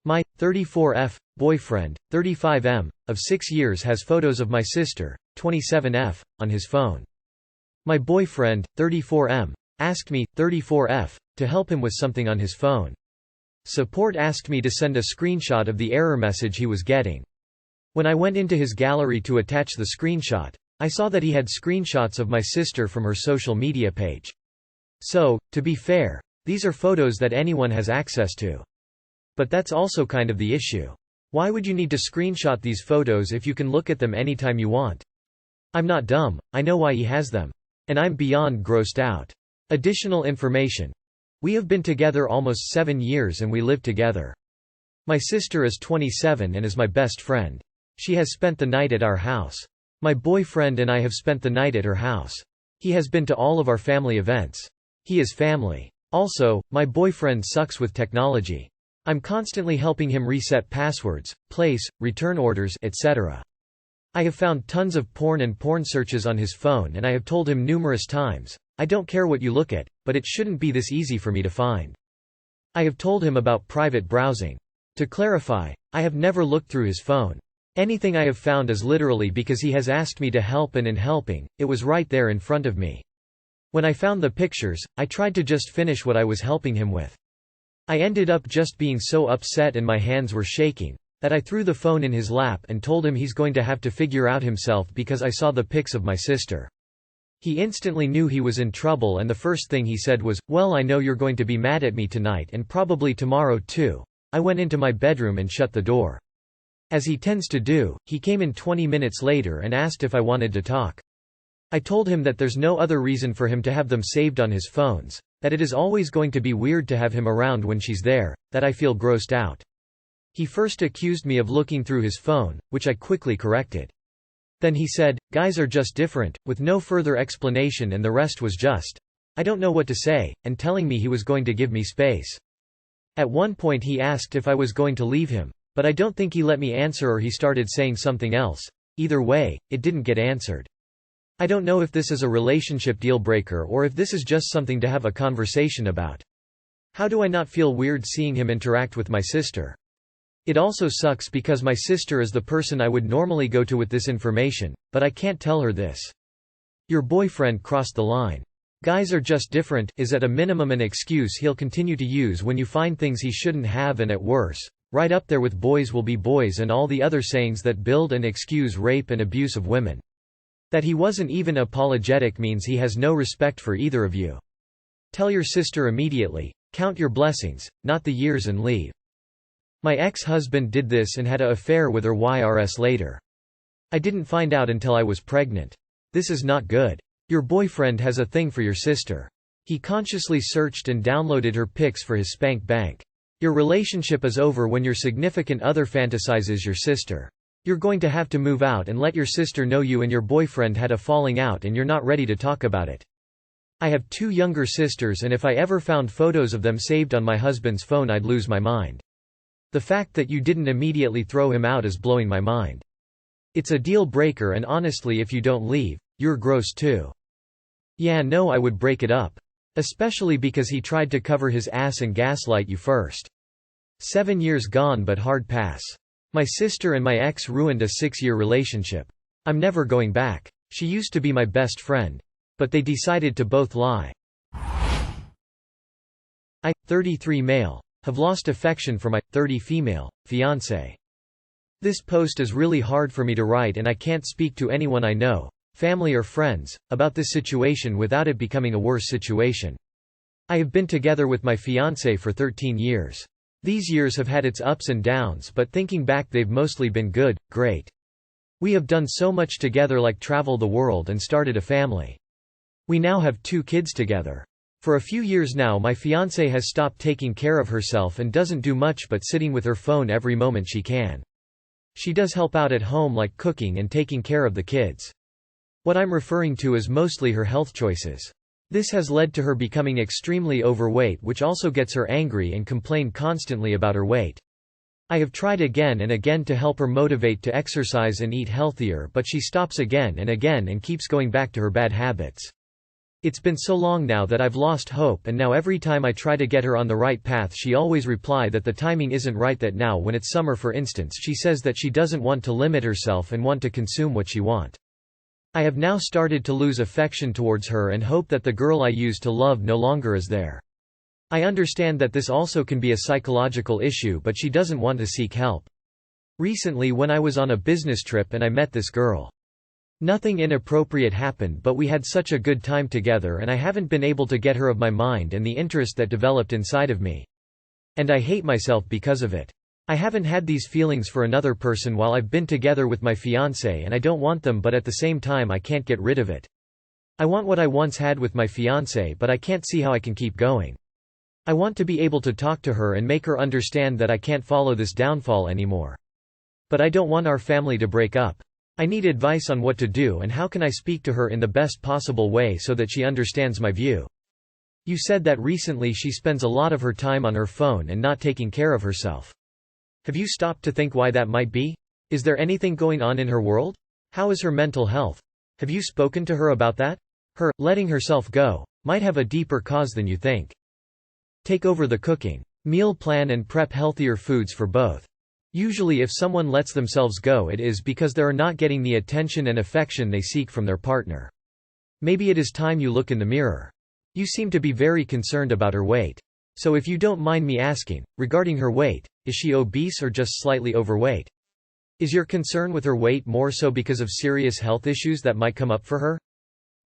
My 34F boyfriend, 35M, of 6 years has photos of my sister, 27F, on his phone. My boyfriend, 34M, asked me, 34F, to help him with something on his phone. Support asked me to send a screenshot of the error message he was getting. When I went into his gallery to attach the screenshot, I saw that he had screenshots of my sister from her social media page. So, to be fair, these are photos that anyone has access to. But that's also kind of the issue. Why would you need to screenshot these photos if you can look at them anytime you want? I'm not dumb, I know why he has them. And I'm beyond grossed out. Additional information. We have been together almost 7 years and we live together. My sister is 27 and is my best friend. She has spent the night at our house. My boyfriend and I have spent the night at her house. He has been to all of our family events. He is family. Also, my boyfriend sucks with technology. I'm constantly helping him reset passwords, place, return orders, etc. I have found tons of porn and porn searches on his phone and I have told him numerous times, I don't care what you look at, but it shouldn't be this easy for me to find. I have told him about private browsing. To clarify, I have never looked through his phone. Anything I have found is literally because he has asked me to help, and in helping, it was right there in front of me. When I found the pictures, I tried to just finish what I was helping him with. I ended up just being so upset and my hands were shaking, that I threw the phone in his lap and told him he's going to have to figure out himself because I saw the pics of my sister. He instantly knew he was in trouble and the first thing he said was, "Well, I know you're going to be mad at me tonight and probably tomorrow too." I went into my bedroom and shut the door. As he tends to do, he came in 20 minutes later and asked if I wanted to talk. I told him that there's no other reason for him to have them saved on his phones, that it is always going to be weird to have him around when she's there, that I feel grossed out. He first accused me of looking through his phone, which I quickly corrected. Then he said, "Guys are just different," with no further explanation, and the rest was just, "I don't know what to say," and telling me he was going to give me space. At one point he asked if I was going to leave him, but I don't think he let me answer or he started saying something else. Either way, it didn't get answered. I don't know if this is a relationship deal breaker or if this is just something to have a conversation about. How do I not feel weird seeing him interact with my sister? It also sucks because my sister is the person I would normally go to with this information, but I can't tell her this. Your boyfriend crossed the line. Guys are just different is at a minimum an excuse he'll continue to use when you find things he shouldn't have, and at worse, right up there with boys will be boys and all the other sayings that build and excuse rape and abuse of women. That he wasn't even apologetic means he has no respect for either of you. Tell your sister immediately, count your blessings, not the years, and leave. My ex-husband did this and had an affair with her YRS later. I didn't find out until I was pregnant. This is not good. Your boyfriend has a thing for your sister. He consciously searched and downloaded her pics for his spank bank. Your relationship is over when your significant other fantasizes your sister. You're going to have to move out and let your sister know you and your boyfriend had a falling out and you're not ready to talk about it. I have 2 younger sisters, and if I ever found photos of them saved on my husband's phone, I'd lose my mind. The fact that you didn't immediately throw him out is blowing my mind. It's a deal breaker, and honestly, if you don't leave, you're gross too. Yeah, no, I would break it up. Especially because he tried to cover his ass and gaslight you first. 7 years gone, but hard pass. My sister and my ex ruined a 6-year relationship. I'm never going back. She used to be my best friend. But they decided to both lie. I, 33 male, have lost affection for my 30 female fiancé. This post is really hard for me to write, and I can't speak to anyone I know, family or friends, about this situation without it becoming a worse situation. I have been together with my fiancé for 13 years. These years have had its ups and downs, but thinking back they've mostly been good, great. We have done so much together, like travel the world and started a family. We now have 2 kids together. For a few years now my fiancé has stopped taking care of herself and doesn't do much but sitting with her phone every moment she can. She does help out at home, like cooking and taking care of the kids. What I'm referring to is mostly her health choices. This has led to her becoming extremely overweight, which also gets her angry and complain constantly about her weight. I have tried again and again to help her motivate to exercise and eat healthier, but she stops again and keeps going back to her bad habits. It's been so long now that I've lost hope, and now every time I try to get her on the right path she always reply that the timing isn't right, that now when it's summer for instance she says that she doesn't want to limit herself and want to consume what she want. I have now started to lose affection towards her and hope that the girl I used to love no longer is there. I understand that this also can be a psychological issue, but she doesn't want to seek help. Recently when I was on a business trip and I met this girl. Nothing inappropriate happened, but we had such a good time together and I haven't been able to get her of my mind and the interest that developed inside of me. And I hate myself because of it. I haven't had these feelings for another person while I've been together with my fiancé, and I don't want them, but at the same time I can't get rid of it. I want what I once had with my fiancé, but I can't see how I can keep going. I want to be able to talk to her and make her understand that I can't follow this downfall anymore. But I don't want our family to break up. I need advice on what to do and how can I speak to her in the best possible way so that she understands my view. You said that recently she spends a lot of her time on her phone and not taking care of herself. Have you stopped to think why that might be? Is there anything going on in her world? How is her mental health? Have you spoken to her about that? Her letting herself go might have a deeper cause than you think. Take over the cooking. Meal plan and prep healthier foods for both. Usually if someone lets themselves go, it is because they are not getting the attention and affection they seek from their partner. Maybe it is time you look in the mirror. You seem to be very concerned about her weight. So if you don't mind me asking, regarding her weight, is she obese or just slightly overweight? Is your concern with her weight more so because of serious health issues that might come up for her?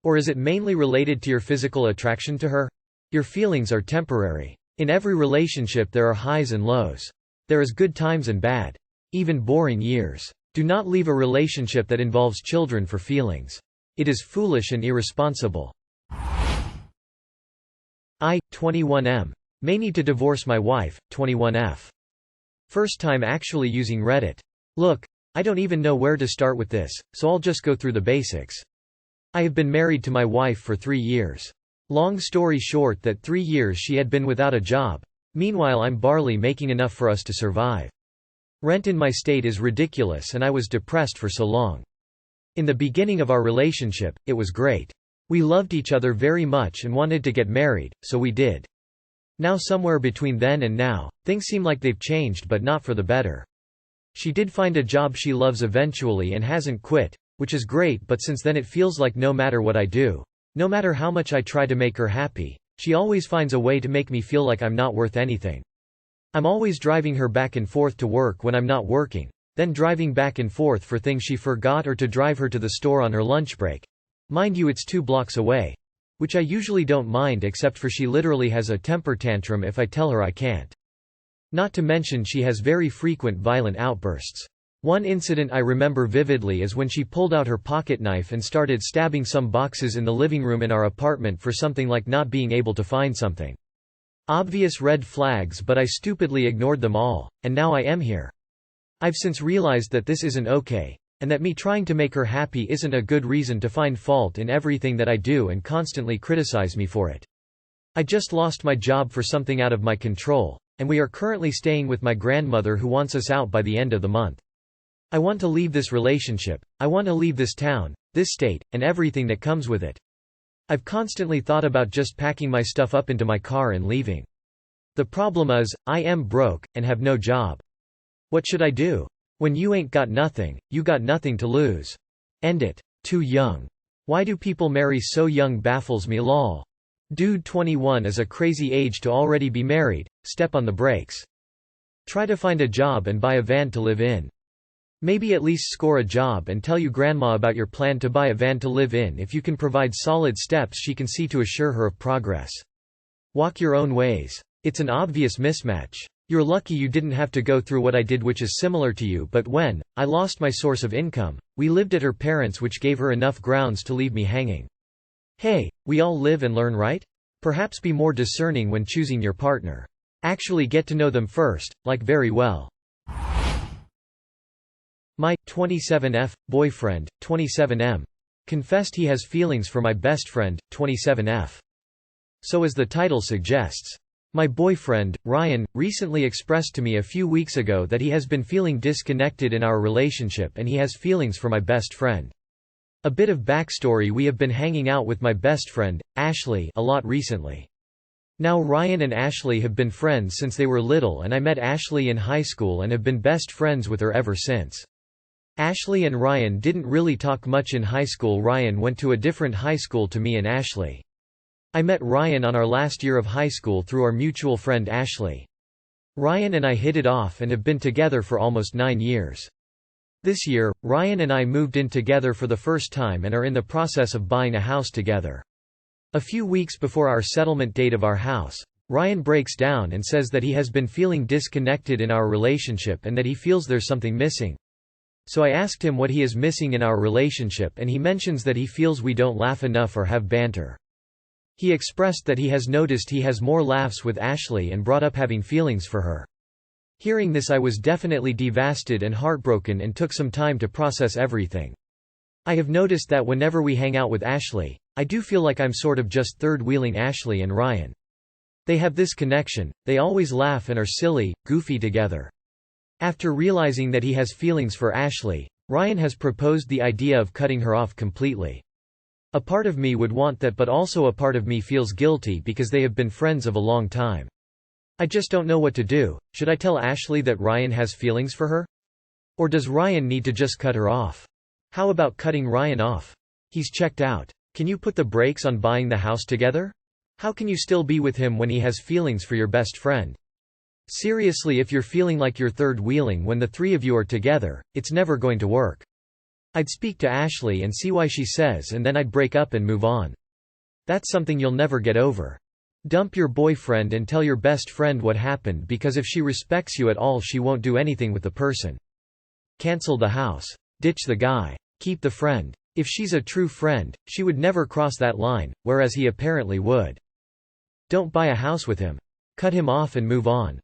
Or is it mainly related to your physical attraction to her? Your feelings are temporary. In every relationship there are highs and lows. There is good times and bad. Even boring years. Do not leave a relationship that involves children for feelings. It is foolish and irresponsible. 21M. May need to divorce my wife, 21F. First time actually using Reddit. Look, I don't even know where to start with this, so I'll just go through the basics. I have been married to my wife for 3 years. Long story short, that 3 years she had been without a job. Meanwhile I'm barely making enough for us to survive. Rent in my state is ridiculous and I was depressed for so long. In the beginning of our relationship, it was great. We loved each other very much and wanted to get married, so we did. Now somewhere between then and now, things seem like they've changed, but not for the better. She did find a job she loves eventually and hasn't quit, which is great, but since then it feels like no matter what I do, no matter how much I try to make her happy, she always finds a way to make me feel like I'm not worth anything. I'm always driving her back and forth to work when I'm not working, then driving back and forth for things she forgot or to drive her to the store on her lunch break. Mind you, it's 2 blocks away. Which I usually don't mind, except for she literally has a temper tantrum if I tell her I can't. Not to mention she has very frequent violent outbursts. One incident I remember vividly is when she pulled out her pocket knife and started stabbing some boxes in the living room in our apartment for something like not being able to find something. Obvious red flags, but I stupidly ignored them all, and now I am here. I've since realized that this isn't okay, and that me trying to make her happy isn't a good reason to find fault in everything that I do and constantly criticize me for it. I just lost my job for something out of my control, and we are currently staying with my grandmother who wants us out by the end of the month. I want to leave this relationship, I want to leave this town, this state, and everything that comes with it. I've constantly thought about just packing my stuff up into my car and leaving. The problem is, I am broke, and have no job. What should I do? When you ain't got nothing, you got nothing to lose. End it. Too young. Why do people marry so young baffles me lol. Dude, 21 is a crazy age to already be married, step on the brakes. Try to find a job and buy a van to live in. Maybe at least score a job and tell you grandma about your plan to buy a van to live in. If you can provide solid steps she can see to assure her of progress. Walk your own ways. It's an obvious mismatch. You're lucky you didn't have to go through what I did, which is similar to you, but when I lost my source of income, we lived at her parents', which gave her enough grounds to leave me hanging. Hey, we all live and learn, right? Perhaps be more discerning when choosing your partner. Actually get to know them first, like very well. My 27F boyfriend, 27M, confessed he has feelings for my best friend, 27F. So as the title suggests, my boyfriend, Ryan, recently expressed to me a few weeks ago that he has been feeling disconnected in our relationship and he has feelings for my best friend. A bit of backstory: we have been hanging out with my best friend, Ashley, a lot recently. Now Ryan and Ashley have been friends since they were little, and I met Ashley in high school and have been best friends with her ever since. Ashley and Ryan didn't really talk much in high school. Ryan went to a different high school to me and Ashley. I met Ryan on our last year of high school through our mutual friend Ashley. Ryan and I hit it off and have been together for almost 9 years. This year, Ryan and I moved in together for the first time and are in the process of buying a house together. A few weeks before our settlement date of our house, Ryan breaks down and says that he has been feeling disconnected in our relationship and that he feels there's something missing. So I asked him what he is missing in our relationship, and he mentions that he feels we don't laugh enough or have banter. He expressed that he has noticed he has more laughs with Ashley and brought up having feelings for her. Hearing this, I was definitely devastated and heartbroken and took some time to process everything. I have noticed that whenever we hang out with Ashley, I do feel like I'm sort of just third-wheeling Ashley and Ryan. They have this connection, they always laugh and are silly, goofy together. After realizing that he has feelings for Ashley, Ryan has proposed the idea of cutting her off completely. A part of me would want that, but also a part of me feels guilty because they have been friends of a long time. I just don't know what to do. Should I tell Ashley that Ryan has feelings for her? Or does Ryan need to just cut her off? How about cutting Ryan off? He's checked out. Can you put the brakes on buying the house together? How can you still be with him when he has feelings for your best friend? Seriously, if you're feeling like you're third-wheeling when the three of you are together, it's never going to work. I'd speak to Ashley and see why she says, and then I'd break up and move on. That's something you'll never get over. Dump your boyfriend and tell your best friend what happened, because if she respects you at all, she won't do anything with the person. Cancel the house. Ditch the guy. Keep the friend. If she's a true friend, she would never cross that line, whereas he apparently would. Don't buy a house with him. Cut him off and move on.